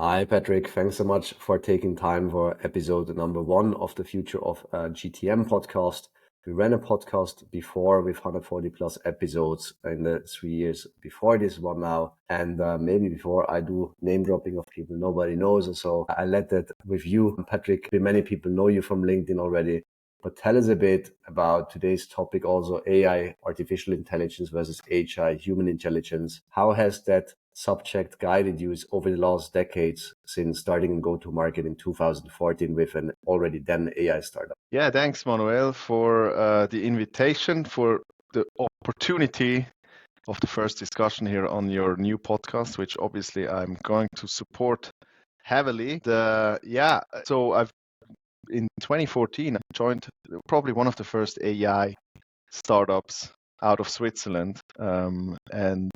Hi, Patrick. Thanks so much for taking time for episode number 1 of the Future of GTM podcast. We ran a podcast before with 140 plus episodes in the 3 years before this one now. And maybe before I do name dropping of people nobody knows. So I let that with you, Patrick. Many people know you from LinkedIn already. But tell us a bit about today's topic, also AI, artificial intelligence versus HI, human intelligence. How has that subject guided you over the last decades since starting in go-to-market in 2014 with an already then AI startup? Yeah, thanks, Manuel, for the invitation, for the opportunity of the first discussion here on your new podcast, which obviously I'm going to support heavily. So in 2014, I joined probably one of the first AI startups out of Switzerland, and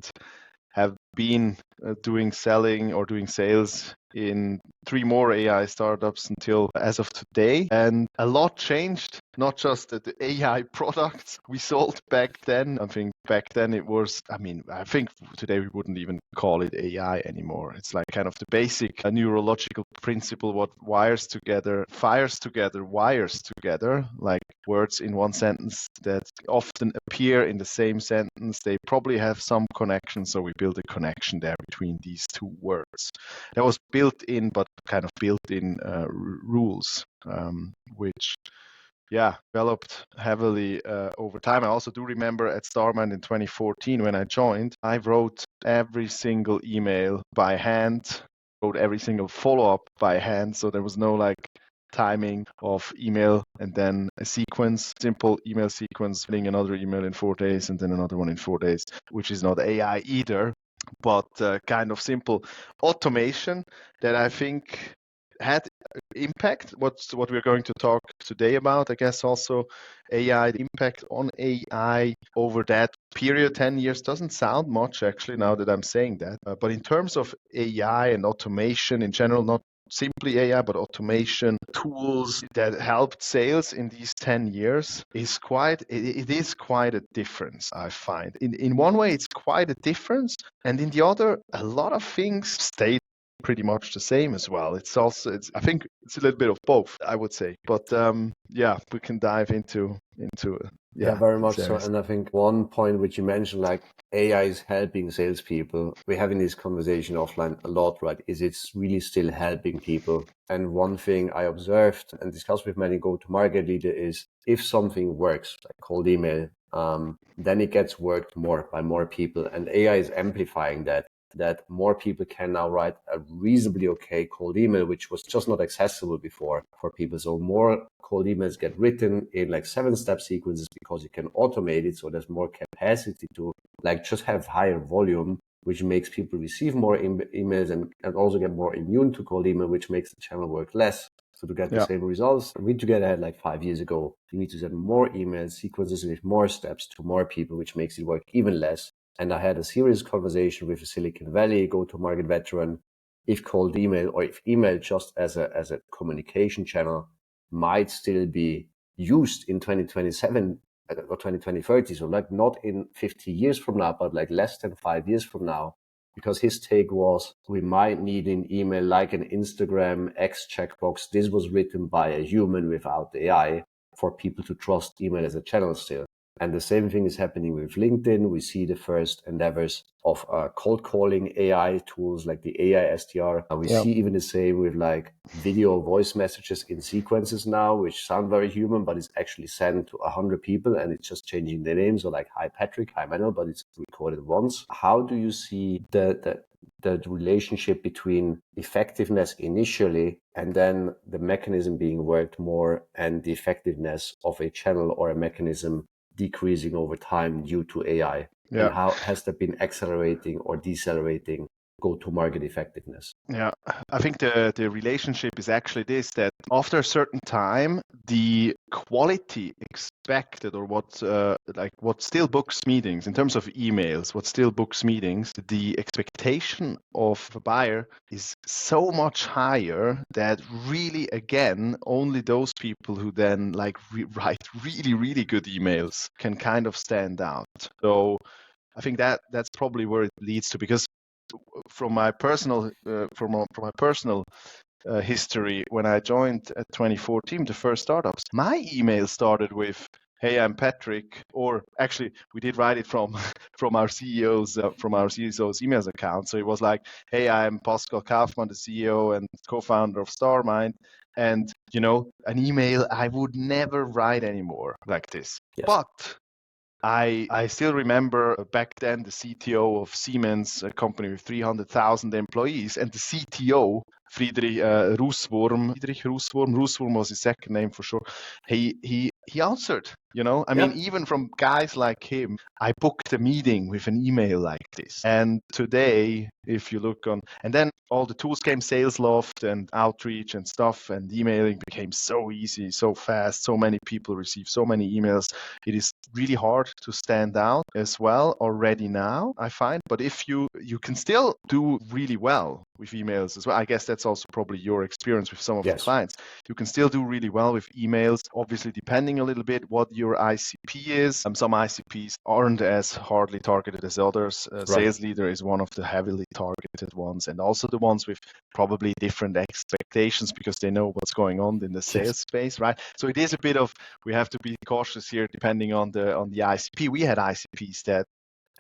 have been doing sales in 3 more AI startups until as of today. And a lot changed, not just the AI products we sold back then. I think back then it was, I think today we wouldn't even call it AI anymore. It's like kind of the basic neurological principle, what wires together, fires together, wires together, like words in one sentence that often appear in the same sentence. They probably have some connection, so we build a connection there between these 2 words. That was built in, but kind of built in rules, which developed heavily over time. I also do remember at Starman in 2014 when I joined, I wrote every single email by hand, wrote every single follow-up by hand, so there was no like timing of email and then a sequence, simple email sequence, sending another email in 4 days and then another one in 4 days, which is not AI either, but kind of simple automation that I think had impact. What we're going to talk today about, I guess also AI, the impact on AI over that period, 10 years doesn't sound much actually now that I'm saying that. But in terms of AI and automation in general, not simply AI, but automation tools that helped sales in these 10 years is quite a difference, I find. In one way, it's quite a difference. And in the other, a lot of things stayed pretty much the same as well. I think it's a little bit of both, I would say. But we can dive into Yeah, very much so. And I think one point which you mentioned, like AI is helping salespeople. We're having this conversation offline a lot, right? Is it's really still helping people? And one thing I observed and discussed with many go-to-market leaders is if something works, like cold email, then it gets worked more by more people. And AI is amplifying that more people can now write a reasonably okay cold email, which was just not accessible before for people. So more cold emails get written in like 7-step sequences because you can automate it. So there's more capacity to like just have higher volume, which makes people receive more emails and also get more immune to cold email, which makes the channel work less. So to get the same results, we together had like 5 years ago, you need to send more email sequences with more steps to more people, which makes it work even less. And I had a serious conversation with a Silicon Valley go-to-market veteran. If cold email or if email just as a communication channel might still be used in 2027 or 2030, so like not in 50 years from now, but like less than 5 years from now, because his take was we might need an email like an Instagram X checkbox. This was written by a human without AI for people to trust email as a channel still. And the same thing is happening with LinkedIn. We see the first endeavors of cold calling AI tools like the AI SDR. We see even the same with like video voice messages in sequences now, which sound very human, but it's actually sent to 100 people and it's just changing the name. So like, hi, Patrick, hi, Manuel, but it's recorded once. How do you see the relationship between effectiveness initially and then the mechanism being worked more and the effectiveness of a channel or a mechanism decreasing over time due to AI? And how has that been accelerating or decelerating go-to-market effectiveness? Yeah, I think the relationship is actually this, that after a certain time, the quality expected or what still books meetings in terms of emails, what still books meetings, the expectation of a buyer is so much higher that really, again, only those people who then write really, really good emails can kind of stand out. So I think that's probably where it leads to, because from my personal history, when I joined at 2014, the first startups, my email started with, "Hey, I'm Patrick," or actually, we did write it from from our CEO's emails account. So it was like, "Hey, I'm Pascal Kaufmann, the CEO and co-founder of StarMind," and an email I would never write anymore like this. Yes. But I still remember back then the CTO of Siemens, a company with 300,000 employees, and the CTO, Friedrich Russwurm was his second name for sure. He answered, I mean, even from guys like him, I booked a meeting with an email like this. And today, if you look on, and then all the tools came, SalesLoft and Outreach and stuff, and emailing became so easy, so fast, so many people receive so many emails. It is really hard to stand out as well already now, I find. But if you can still do really well with emails as well. I guess that's also probably your experience with some of the clients. You can still do really well with emails, obviously depending a little bit what your ICP is. Some ICPs aren't as hardly targeted as others. Sales Leader is one of the heavily targeted ones, and also the ones with probably different expectations because they know what's going on in the sales space, right? So it is a bit of, we have to be cautious here depending on the ICP. We had ICPs that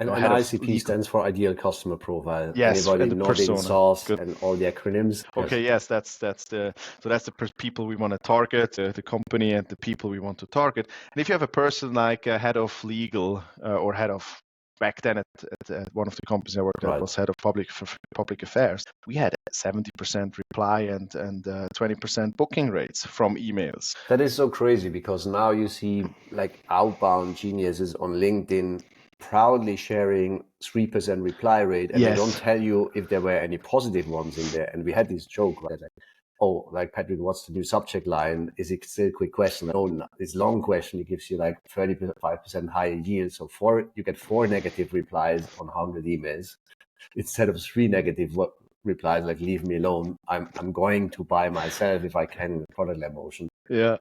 and ICP stands for Ideal Customer Profile. Yes, anybody and the nodding persona. SaaS Good. and all the acronyms. Okay, yes, that's the people we want to target, the company and the people we want to target. And if you have a person like a head of legal or head of, back then at one of the companies I worked at was head of public affairs, we had 70% reply and 20% booking rates from emails. That is so crazy because now you see like outbound geniuses on LinkedIn proudly sharing 3% reply rate, and they don't tell you if there were any positive ones in there. And we had this joke, right? Like, oh, like, Patrick, what's the new subject line? Is it still a quick question? No, this long question, it gives you like 35% higher yield. So you get 4 negative replies on 100 emails instead of 3 negative replies like, leave me alone. I'm going to buy myself if I can with product-led motion. Yeah.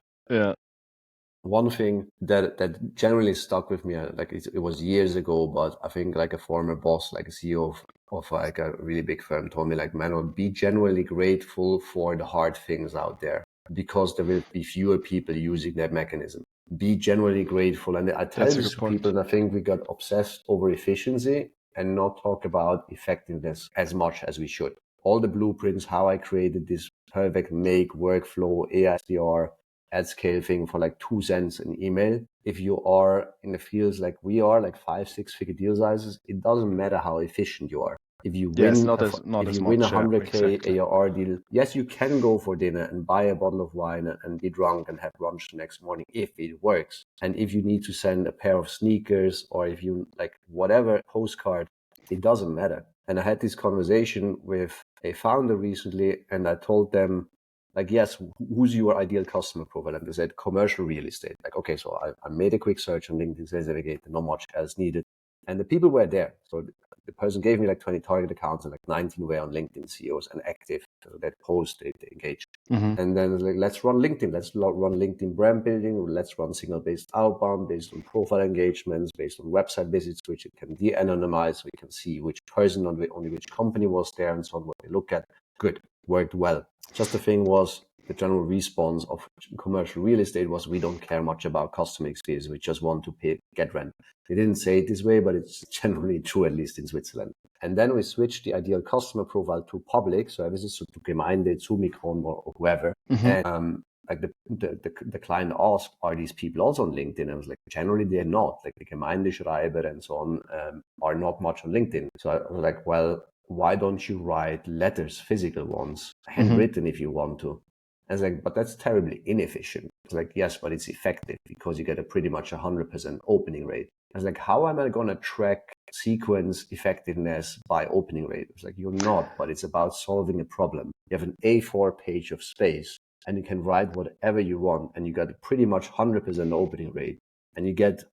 One thing that generally stuck with me, like it was years ago, but I think like a former boss, like a CEO of like a really big firm told me, like, Manuel, be genuinely grateful for the hard things out there because there will be fewer people using that mechanism. Be genuinely grateful. And I tell this to people, and I think we got obsessed over efficiency and not talk about effectiveness as much as we should. All the blueprints, how I created this perfect make workflow, ASDR, at scale thing for like 2 cents an email. If you are in the fields like we are, like 5-6 figure deal sizes, it doesn't matter how efficient you are. If you win, if you win a 100K ARR deal, yes, you can go for dinner and buy a bottle of wine and be drunk and have lunch the next morning if it works. And if you need to send a pair of sneakers or if you like whatever postcard, it doesn't matter. And I had this conversation with a founder recently, and I told them, like, yes, who's your ideal customer profile? And they said commercial real estate. Like, okay, so I made a quick search on LinkedIn Sales Navigator, not much else needed. And the people were there. So the person gave me like 20 target accounts and like 19 were on LinkedIn CEOs and active. So that post, they engaged. Mm-hmm. And then like, let's run LinkedIn. Let's run LinkedIn brand building. Let's run signal-based outbound based on profile engagements, based on website visits, which it can de-anonymize. So you can see which person on which company was there and so on, what they look at. Good, worked well. Just the thing was, the general response of commercial real estate was, we don't care much about customer experience. We just want to get rent. They didn't say it this way, but it's generally true, at least in Switzerland. And then we switched the ideal customer profile to public services, so to Gemeinde, zu Mikron or whoever. Mm-hmm. And like the client asked, are these people also on LinkedIn? I was like, generally they're not. Like the Gemeindeschreiber and so on are not much on LinkedIn. So I was like, well, why don't you write letters, physical ones, handwritten if you want to? I was like, but that's terribly inefficient. I was like, yes, but it's effective because you get a pretty much 100% opening rate. I was like, how am I going to track sequence effectiveness by opening rate? I was like, you're not, but it's about solving a problem. You have an A4 page of space and you can write whatever you want and you got a pretty much 100% opening rate and you get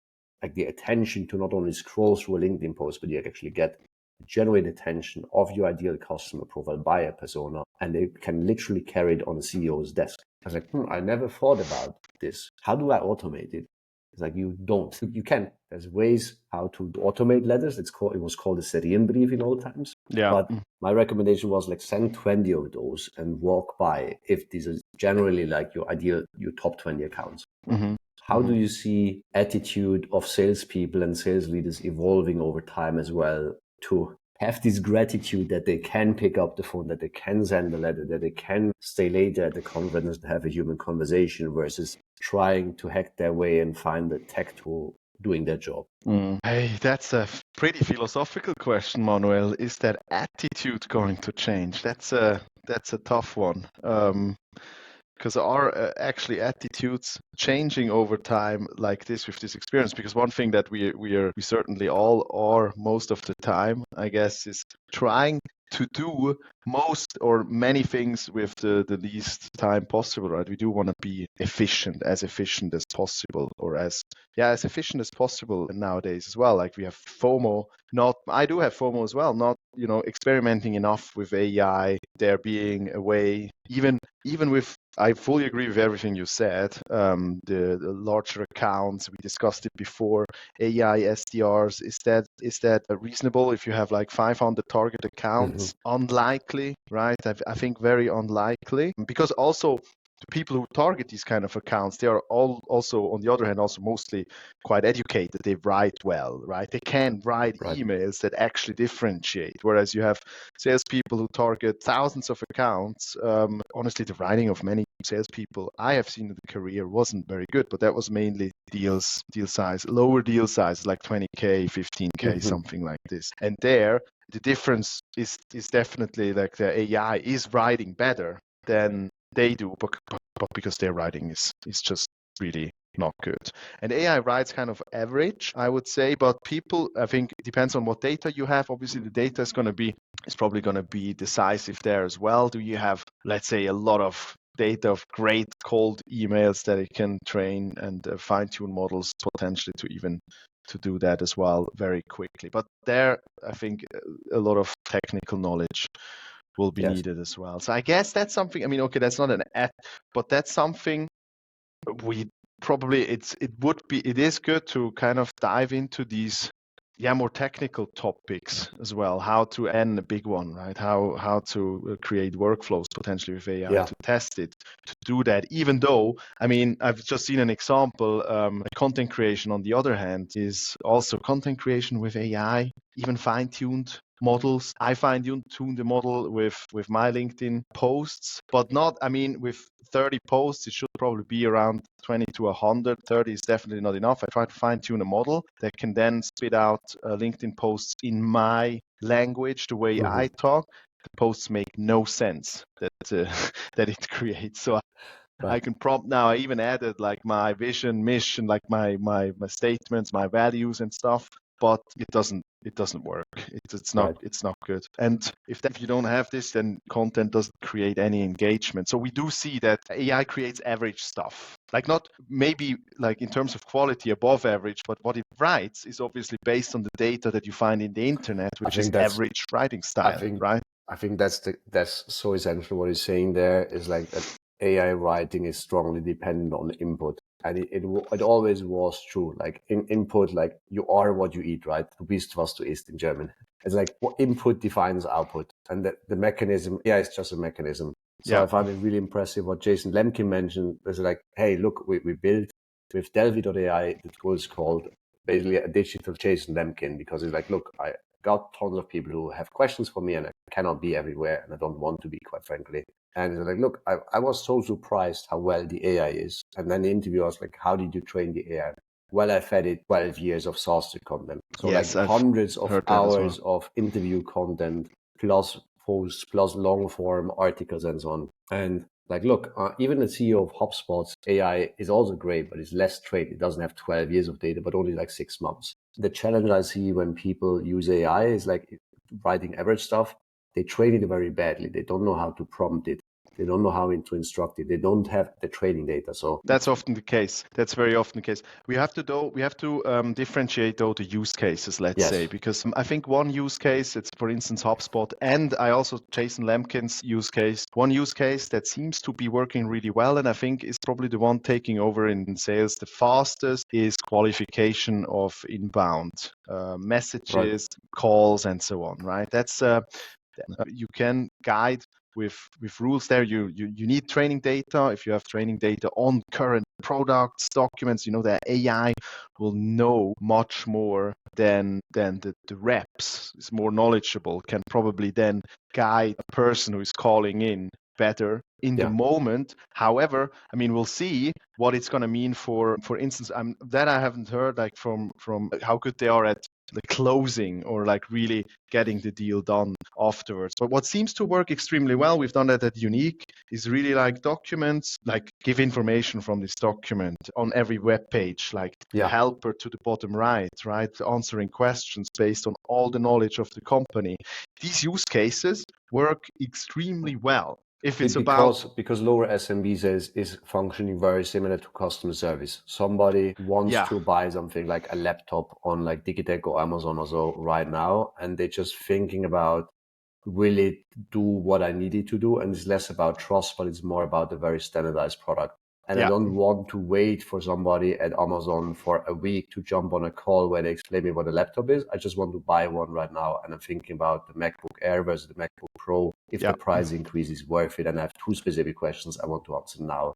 like the attention to not only scroll through a LinkedIn post, but you actually get generate attention of your ideal customer profile by a persona, and they can literally carry it on a CEO's desk. I was like, I never thought about this. How do I automate it? It's like, you don't. You can. There's ways how to automate letters. It was called a Serienbrief in old times. Yeah. But my recommendation was like send 20 of those and walk by if these are generally like your top 20 accounts. Mm-hmm. How do you see attitude of salespeople and sales leaders evolving over time as well to have this gratitude that they can pick up the phone, that they can send a letter, that they can stay later at the conference and have a human conversation versus trying to hack their way and find a tech tool doing their job? Hey, that's a pretty philosophical question, Manuel. Is that attitude going to change? That's a tough one. Because are actually attitudes changing over time like this with this experience? Because one thing that we certainly all are most of the time, I guess, is trying to do most or many things with the least time possible, right? We do want to be efficient as possible, or as efficient as possible nowadays as well. Like we have FOMO. I do have FOMO as well. Not experimenting enough with AI. There being a way, even with. I fully agree with everything you said. The larger accounts, we discussed it before. AI SDRs, is that reasonable if you have like 500 target accounts? Unlikely, right? I think very unlikely, because also the people who target these kind of accounts, they are all also, on the other hand, also mostly quite educated. They write well, right? They can write emails that actually differentiate. Whereas you have salespeople who target thousands of accounts. Honestly, the writing of many salespeople I have seen in the career wasn't very good, but that was mainly deal size, lower deal size, like 20K, 15K, something like this. And there, the difference is definitely like the AI is writing better than they do, but because their writing is just really not good. And AI writes kind of average, I would say, but people, I think it depends on what data you have. Obviously, the data is probably going to be decisive there as well. Do you have, let's say, a lot of data of great cold emails that it can train and fine-tune models potentially to do that as well very quickly? But there, I think a lot of technical knowledge will be needed as well. So I guess that's something, I mean, okay, that's not an ad, but that's something we probably, it is good to kind of dive into these more technical topics as well. How to end a big one, right? How to create workflows potentially with AI to test it, to do that. Even though, I mean, I've just seen an example. Content creation, on the other hand, is also content creation with AI, even fine-tuned models. I fine-tune the model with my LinkedIn posts, but not, I mean, with 30 posts, it should probably be around 20 to 100. 30 is definitely not enough. I try to fine-tune a model that can then spit out LinkedIn posts in my language, the way I talk. The posts make no sense that it creates. So I can prompt now. I even added like my vision, mission, like my statements, my values and stuff. But it doesn't work. It's not good. And if you don't have this, then content doesn't create any engagement. So we do see that AI creates average stuff. Like not maybe like in terms of quality above average, but what it writes is obviously based on the data that you find in the internet, which is average writing style, right? I think that's so essential. What he's saying there is like that AI writing is strongly dependent on input. And it always was true. Like in input, like you are what you eat, right? Du bist, was du isst in German. It's like what input defines output. And the mechanism, it's just a mechanism. So I find it really impressive what Jason Lemkin mentioned. It's like, hey, look, we built with Delphi.ai, the tool is called basically a digital Jason Lemkin, because it's like, look, I got tons of people who have questions for me and I cannot be everywhere and I don't want to be, quite frankly. And it's like, look, I was so surprised how well the AI is. And then the interviewer was like, how did you train the AI? Well, I fed it 12 years of source content. So yes, like hundreds of hours of interview content, plus posts, plus long form articles and so on. And like, look, even the CEO of HubSpot's AI is also great, but it's less trained. It doesn't have 12 years of data, but only like 6 months. The challenge I see when people use AI is like writing average stuff. They train it very badly. They don't know how to prompt it. They don't know how to instruct it. They don't have the training data. So that's often the case. That's very often the case. We have to differentiate though the use cases, let's say, because I think one use case, it's for instance HubSpot, and I also Jason Lemkin's use case. One use case that seems to be working really well, and I think is probably the one taking over in sales the fastest, is qualification of inbound messages, calls, and so on. Right? That's you can guide with rules there. You need training data. If you have training data on current products, documents, the AI will know much more than the reps. Is more knowledgeable, can probably then guide a person who is calling in better in the moment. However, I mean, we'll see what it's going to mean for instance, that I haven't heard like from how good they are at the closing or like really getting the deal done afterwards. But what seems to work extremely well, we've done that at Unique, is really like documents, like give information from this document on every web page, like helper to the bottom right, answering questions based on all the knowledge of the company. These use cases work extremely well. If it's because lower SMB is functioning very similar to customer service. Somebody wants to buy something like a laptop on like Digitech or Amazon or so right now, and they're just thinking about, will it do what I need it to do? And it's less about trust, but it's more about a very standardized product. And I don't want to wait for somebody at Amazon for a week to jump on a call where they explain me what a laptop is. I just want to buy one right now. And I'm thinking about the MacBook Air versus the MacBook Pro. If the price increase is worth it, and I have two specific questions I want to answer now.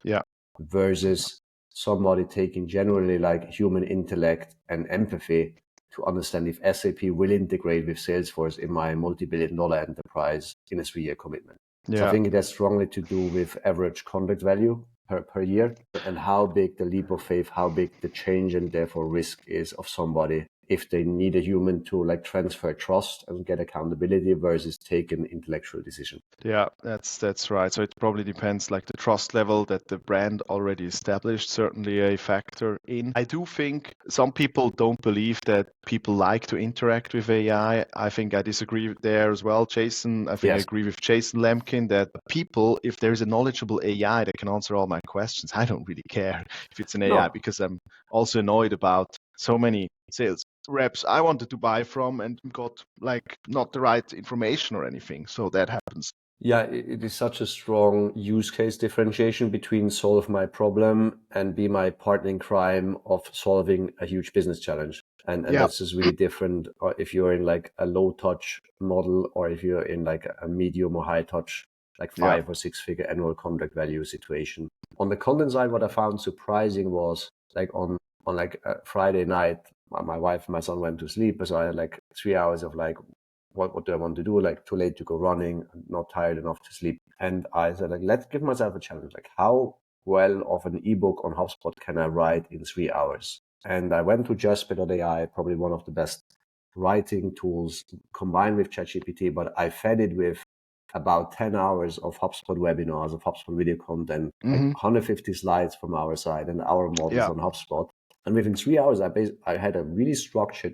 Versus somebody taking generally like human intellect and empathy to understand if SAP will integrate with Salesforce in my multi-billion-dollar enterprise in a 3-year commitment. So I think it has strongly to do with average contract value per year and how big the leap of faith, how big the change and therefore risk is of somebody if they need a human to like transfer trust and get accountability versus take an intellectual decision. Yeah, that's right. So it probably depends, like the trust level that the brand already established, certainly a factor in. I do think some people don't believe that people like to interact with AI. I think I disagree there as well, Jason. I think I agree with Jason Lemkin that people, if there's a knowledgeable AI that can answer all my questions, I don't really care if it's an AI, because I'm also annoyed about so many sales reps I wanted to buy from and got like not the right information or anything. So that happens. Yeah, it is such a strong use case differentiation between solve my problem and be my partner in crime of solving a huge business challenge. And that's just really different if you're in like a low touch model or if you're in like a medium or high touch, like 5 or 6 figure annual contract value situation. On the content side, what I found surprising was like on like a Friday night, my wife and my son went to sleep. So I had like 3 hours of like, what do I want to do? Like too late to go running, not tired enough to sleep. And I said, like, let's give myself a challenge. Like how well of an ebook on HubSpot can I write in 3 hours? And I went to Jasper.ai, probably one of the best writing tools combined with ChatGPT, but I fed it with about 10 hours of HubSpot webinars, of HubSpot video content, like 150 slides from our side and our models on HubSpot. And within 3 hours, I had a really structured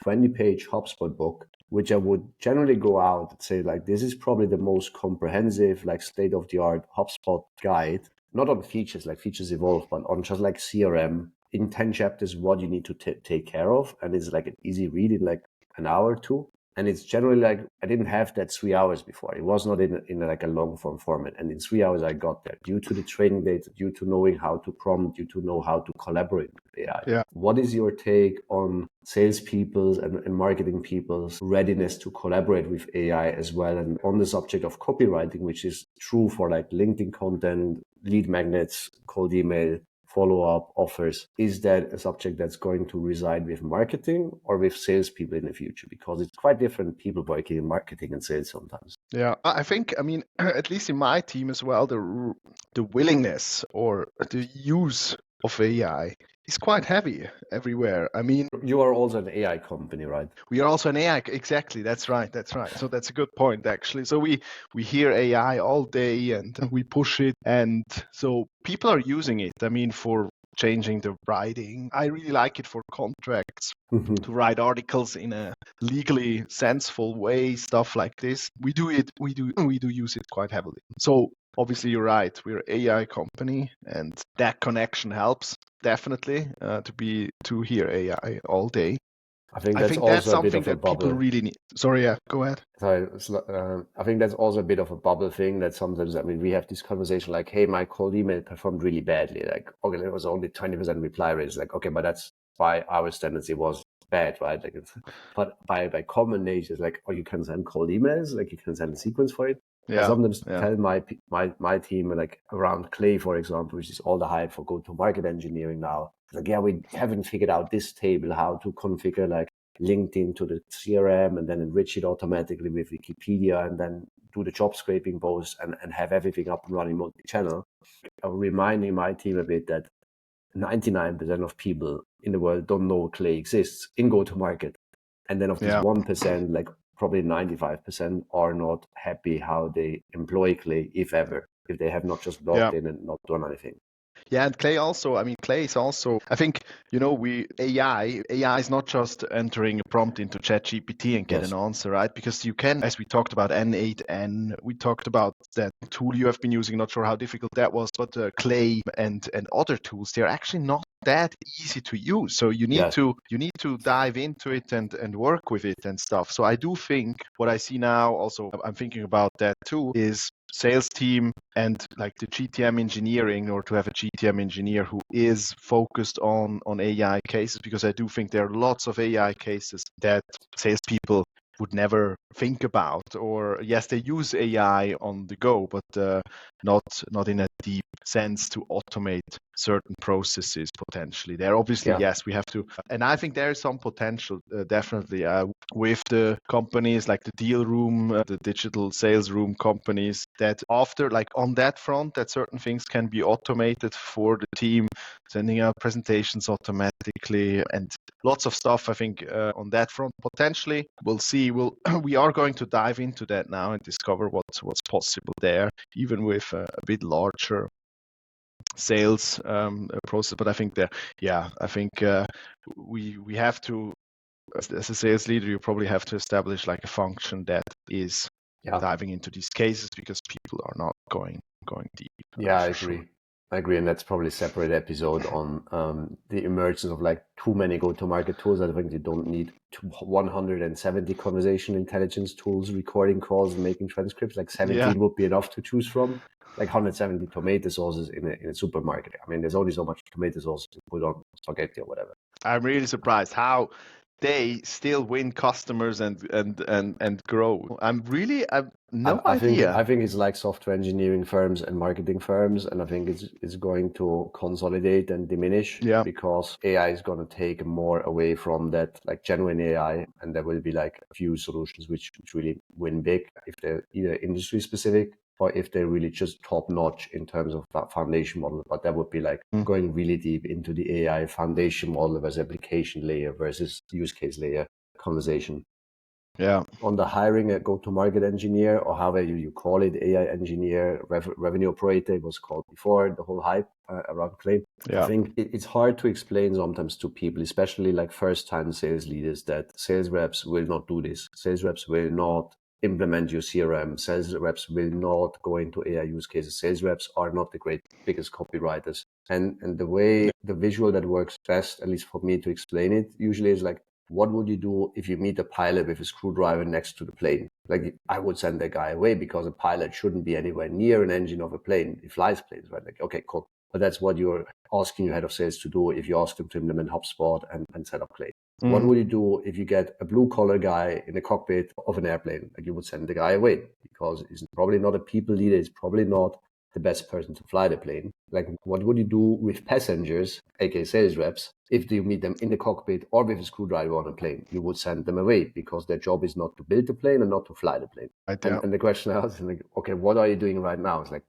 20-page HubSpot book, which I would generally go out and say, like, this is probably the most comprehensive, like state-of-the-art HubSpot guide, not on features, like features evolve, but on just like CRM in 10 chapters, what you need to take care of. And it's like an easy read in like an hour or two. And it's generally like, I didn't have that 3 hours before. It was not in like a long form format. And in 3 hours, I got there due to the training data, due to knowing how to prompt, due to know how to collaborate with AI. Yeah. What is your take on salespeople's and marketing people's readiness to collaborate with AI as well? And on the subject of copywriting, which is true for like LinkedIn content, lead magnets, cold email, follow-up offers, is that a subject that's going to reside with marketing or with salespeople in the future? Because it's quite different people working in marketing and sales sometimes. Yeah, I think, I mean, at least in my team as well, the willingness or the use of AI is quite heavy everywhere. I mean, you are also an AI company, right? We are also an AI. Exactly. That's right. So that's a good point, actually. So we hear AI all day and we push it. And so people are using it. I mean, for changing the writing. I really like it for contracts, to write articles in a legally sensible way, stuff like this. We do use it quite heavily. So obviously you're right. We're an AI company, and that connection helps definitely to hear AI all day. I think I that's think that's also a bit something of a that people bubble. really need. Sorry, yeah, go ahead. Sorry, I think that's also a bit of a bubble thing that sometimes, I mean, we have this conversation like, hey, my cold email performed really badly. Like, okay, there was only 20% reply rate. It's like, okay, but that's by our standards, it was bad, right? Like, but by common nature, it's like, oh, you can send cold emails, like you can send a sequence for it. I Yeah, sometimes yeah, tell my team, like around Clay, for example, which is all the hype for go-to-market engineering now. Like, yeah, we haven't figured out this table, how to configure like LinkedIn to the CRM and then enrich it automatically with Wikipedia and then do the job scraping post and have everything up and running multi-channel. I'm reminding my team a bit that 99% of people in the world don't know Clay exists in go-to-market. And then of this 1%, like probably 95% are not happy how they employ Clay, if ever, if they have not just logged in and not done anything. Yeah, and Clay also, I mean, Clay is also, I think, AI is not just entering a prompt into ChatGPT and get an answer, right? Because you can, as we talked about N8N, we talked about that tool you have been using, not sure how difficult that was, but Clay and other tools, they're actually not that easy to use. So you need to dive into it and work with it and stuff. So I do think what I see now, also I'm thinking about that too, is sales team and like the GTM engineering, or to have a GTM engineer who is focused on AI cases, because I do think there are lots of AI cases that salespeople would never think about, or yes, they use AI on the go, but not in a deep sense to automate certain processes potentially. There obviously, yes, we have to, and I think there is some potential definitely with the companies like the deal room, the digital sales room companies, that after like on that front, that certain things can be automated for the team, sending out presentations automatically and lots of stuff. I think on that front potentially we'll see. We are going to dive into that now and discover what's possible there, even with a bit larger sales process. But I think we have to, as a sales leader, you probably have to establish like a function that is diving into these cases, because people are not going deep. Yeah, I agree. Sure. I agree, and that's probably a separate episode on the emergence of like too many go-to-market tools. I think you don't need 170 conversation intelligence tools recording calls and making transcripts. Like 17 would be enough to choose from. Like 170 tomato sauces in a supermarket. I mean, there's only so much tomato sauce to put on spaghetti or whatever. I'm really surprised how they still win customers and grow. I've no idea. I think it's like software engineering firms and marketing firms, and I think it's going to consolidate and diminish because AI is going to take more away from that, like genuine AI, and there will be like a few solutions which really win big if they're either industry specific or if they're really just top notch in terms of that foundation model. But that would be like going really deep into the AI foundation model versus application layer versus use case layer conversation. Yeah. On the hiring a go-to-market engineer, or however you call it, AI engineer, revenue operator, it was called before, the whole hype around Clay. I think it's hard to explain sometimes to people, especially like first-time sales leaders, that sales reps will not do this. Sales reps will not implement your CRM. Sales reps will not go into AI use cases. Sales reps are not the biggest copywriters. And the way, the visual that works best, at least for me to explain it, usually is like, what would you do if you meet a pilot with a screwdriver next to the plane? Like, I would send that guy away, because a pilot shouldn't be anywhere near an engine of a plane. He flies planes, right? Like, okay, cool. But that's what you're asking your head of sales to do if you ask them to implement HubSpot and set up Clay. What would you do if you get a blue collar guy in the cockpit of an airplane? Like, you would send the guy away, because he's probably not a people leader. He's probably not the best person to fly the plane. Like, what would you do with passengers, aka sales reps, if you meet them in the cockpit or with a screwdriver on a plane? You would send them away, because their job is not to build the plane and not to fly the plane. And the question I ask is like, okay, what are you doing right now? It's like,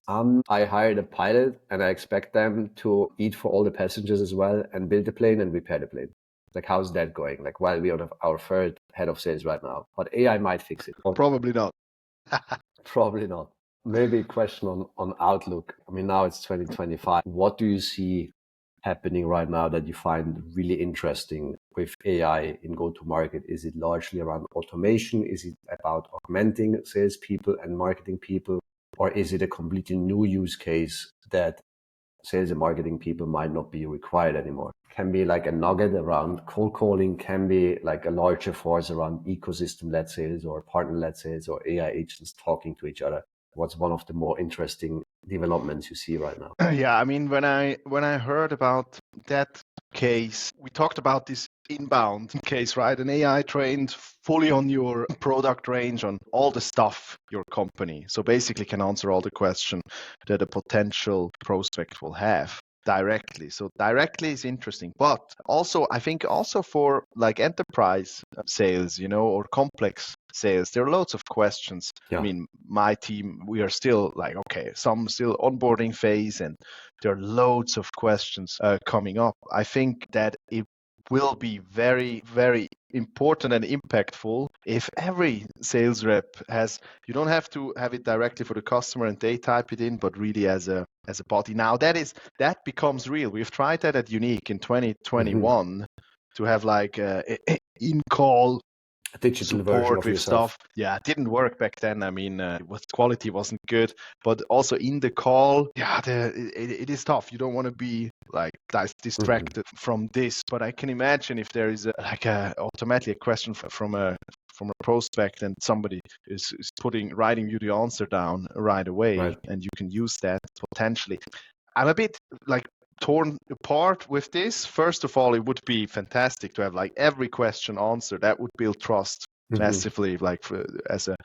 I hired a pilot and I expect them to eat for all the passengers as well and build the plane and repair the plane. Like, how's that going? Like, while we are our third head of sales right now, but AI might fix it. Probably not. Probably not. Maybe a question on outlook. I mean, now it's 2025. What do you see happening right now that you find really interesting with AI in go-to-market? Is it largely around automation? Is it about augmenting salespeople and marketing people? Or is it a completely new use case that sales and marketing people might not be required anymore? Can be like a nugget around cold calling, can be like a larger force around ecosystem-led sales or partner-led sales or AI agents talking to each other. What's one of the more interesting developments you see right now? Yeah, I mean, when I heard about that case, we talked about this inbound case, right? An AI trained fully on your product range, on all the stuff your company. So basically can answer all the questions that a potential prospect will have directly. So directly is interesting, but also I think also for like enterprise sales, or complex sales, there are loads of questions. Yeah. I mean, my team, we are still like, okay, some still onboarding phase, and there are loads of questions coming up. I think that it will be very, very important and impactful if every sales rep has, you don't have to have it directly for the customer and they type it in, but really as a body. Now that becomes real. We've tried that at Unique in 2021 to have like in-call a digital version support of with yourself. stuff. Yeah, it didn't work back then. I mean, quality wasn't good, but also in the call, yeah, it is tough. You don't want to be like distracted from this. But I can imagine if there is automatically a question from a prospect and somebody is writing you the answer down right away, Right. and you can use that potentially. I'm a bit like torn apart with this. First of all, it would be fantastic to have like every question answered. That would build trust massively, like as a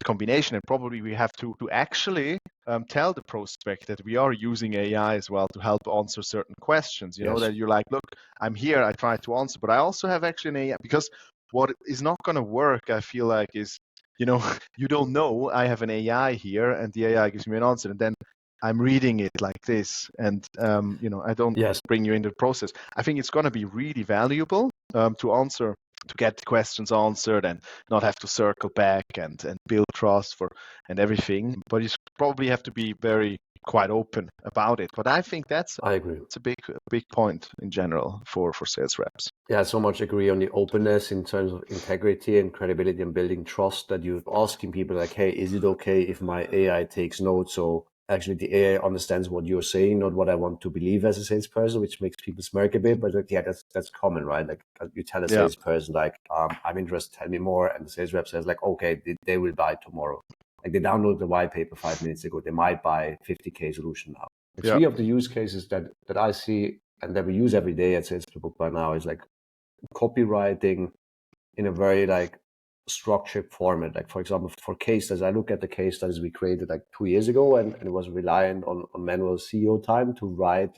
combination. And probably we have to actually tell the prospect that we are using AI as well to help answer certain questions. Yes. That you're like, look, I'm here, I try to answer, but I also have actually an AI, because what is not going to work, I feel like, is you don't know I have an AI here, and the AI gives me an answer, and then I'm reading it like this, and I don't bring you into the process. I think it's going to be really valuable to get questions answered, and not have to circle back and build trust and everything. But you probably have to be quite open about it. But I think I agree. It's a big point in general for sales reps. Yeah, so much agree on the openness in terms of integrity and credibility and building trust, that you're asking people like, hey, is it okay if my AI takes notes? So actually the AI understands what you're saying, not what I want to believe as a salesperson, which makes people smirk a bit. But like, yeah, that's common, right? Like you tell a salesperson, like, I'm interested, tell me more. And the sales rep says like, okay, they will buy tomorrow. Like they downloaded the white paper 5 minutes ago. They might buy 50K solution now. Three of the use cases that I see and that we use every day at SalesPlaybook by now is like copywriting in a very like structured format. Like for example, for case studies, I look at the case studies we created like 2 years ago, and it was reliant on Manuel CEO time to write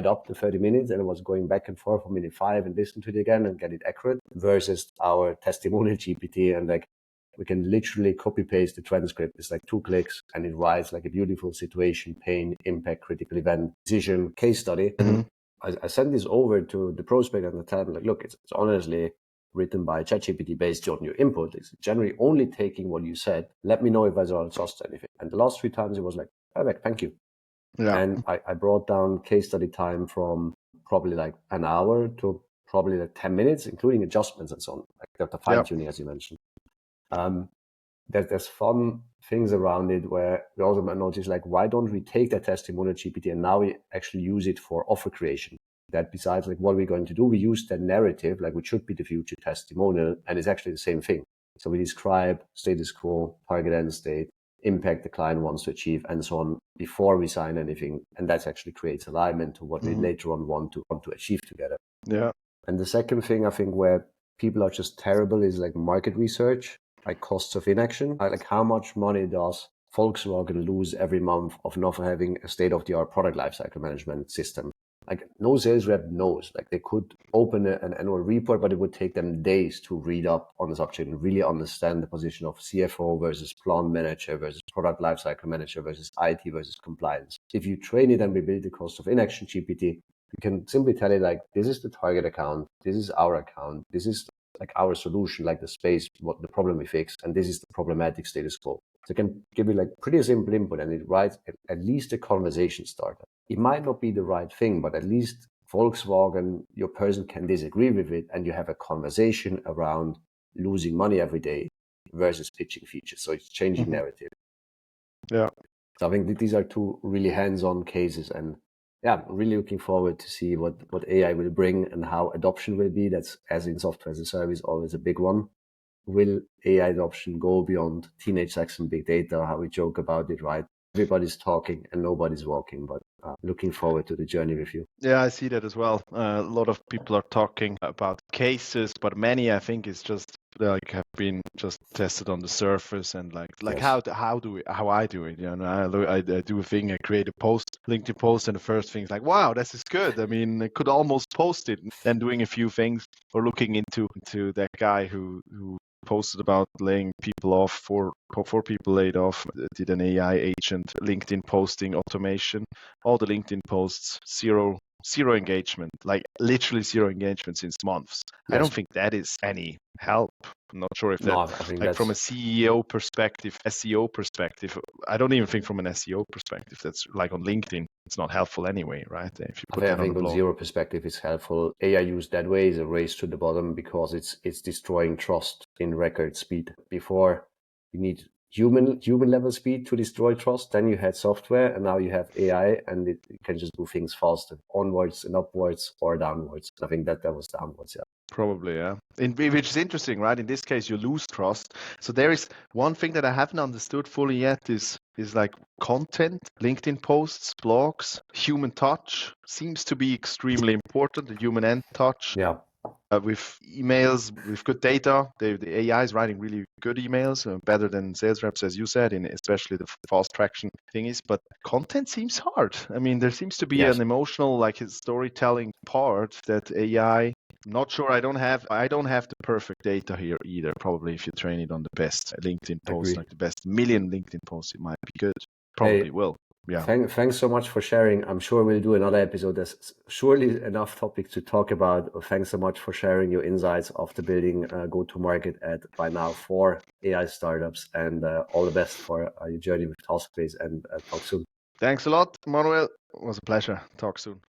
up to 30 minutes, and it was going back and forth for minute 5 and listen to it again and get it accurate, versus our testimonial GPT, and like we can literally copy paste the transcript. It's like 2 clicks and it writes like a beautiful situation, pain, impact, critical event, decision, case study. And I send this over to the prospect and I tell them like, look, it's honestly written by ChatGPT based on your input. It's generally only taking what you said. Let me know if I don't adjust anything. And the last 3 times it was like, perfect, thank you. Yeah. And I brought down case study time from probably like an hour to probably like 10 minutes, including adjustments and so on, like the fine tuning, as you mentioned. There's fun things around it where we also might notice, like, why don't we take that testimonial GPT and now we actually use it for offer creation? That besides like what we're going to do, we use that narrative, like which should be the future testimonial, and it's actually the same thing. So we describe status quo, target end state, impact the client wants to achieve, and so on before we sign anything, and that actually creates alignment to what we later on want to achieve together. Yeah. And the second thing I think where people are just terrible is like market research. Like costs of inaction, like how much money does Volkswagen lose every month of not having a state-of-the-art product lifecycle management system? Like no sales rep knows. Like they could open an annual report, but it would take them days to read up on the subject and really understand the position of CFO versus plant manager versus product lifecycle manager versus IT versus compliance. If you train it and we build the cost of inaction GPT, you can simply tell it like, this is the target account, this is our account, this is like our solution, like the space, what the problem we fix, and this is the problematic status quo. So it can give you like pretty simple input, and it writes at least a conversation starter. It might not be the right thing, but at least Volkswagen, your person can disagree with it, and you have a conversation around losing money every day versus pitching features. So it's changing narrative. Yeah. So I think these are two really hands-on cases, and yeah, really looking forward to see what AI will bring and how adoption will be. That's, as in software as a service, always a big one. Will AI adoption go beyond teenage sex and big data? How we joke about it, right? Everybody's talking and nobody's walking, but looking forward to the journey with you. Yeah, I see that as well. A lot of people are talking about cases, but many, I think, is just like have been just tested on the surface, and like Yes. how I do it. You know, I do a thing, I create a post, LinkedIn post, and the first thing is like, wow, this is good. I mean, I could almost post it. Then doing a few things or looking into that guy who posted about laying people off, four people laid off, did an AI agent LinkedIn posting automation. All the LinkedIn posts, zero engagement, like literally zero engagement since months. Yes. I don't think that is any help. I'm not sure if that, I think like from a CEO perspective, SEO perspective, I don't even think from an SEO perspective that's like on LinkedIn, it's not helpful anyway, right? If you put I that on think a on blog. zero perspective, it's helpful. AI used that way is a race to the bottom because it's destroying trust in record speed. Before, you need human level speed to destroy trust. Then you had software, and now you have AI, and it can just do things faster, onwards and upwards or downwards. I think that was downwards. Yeah. Probably, yeah. Which is interesting, right? In this case, you lose trust. So there is one thing that I haven't understood fully yet is like content, LinkedIn posts, blogs, human touch seems to be extremely important, the human end touch. Yeah. With emails, with good data, the AI is writing really good emails, better than sales reps, as you said, in especially the fast traction thingies. But content seems hard. I mean, there seems to be Yes. an emotional, like storytelling part that AI. Not sure. I don't have the perfect data here either. Probably if you train it on the best LinkedIn post, Agree. like the best million LinkedIn posts, it might be good. Probably will. Yeah. Thanks so much for sharing. I'm sure we'll do another episode. There's surely enough topics to talk about. Thanks so much for sharing your insights after building go-to-market at by now 4 AI startups, and all the best for your journey with Taskbase, and talk soon. Thanks a lot, Manuel. It was a pleasure. Talk soon.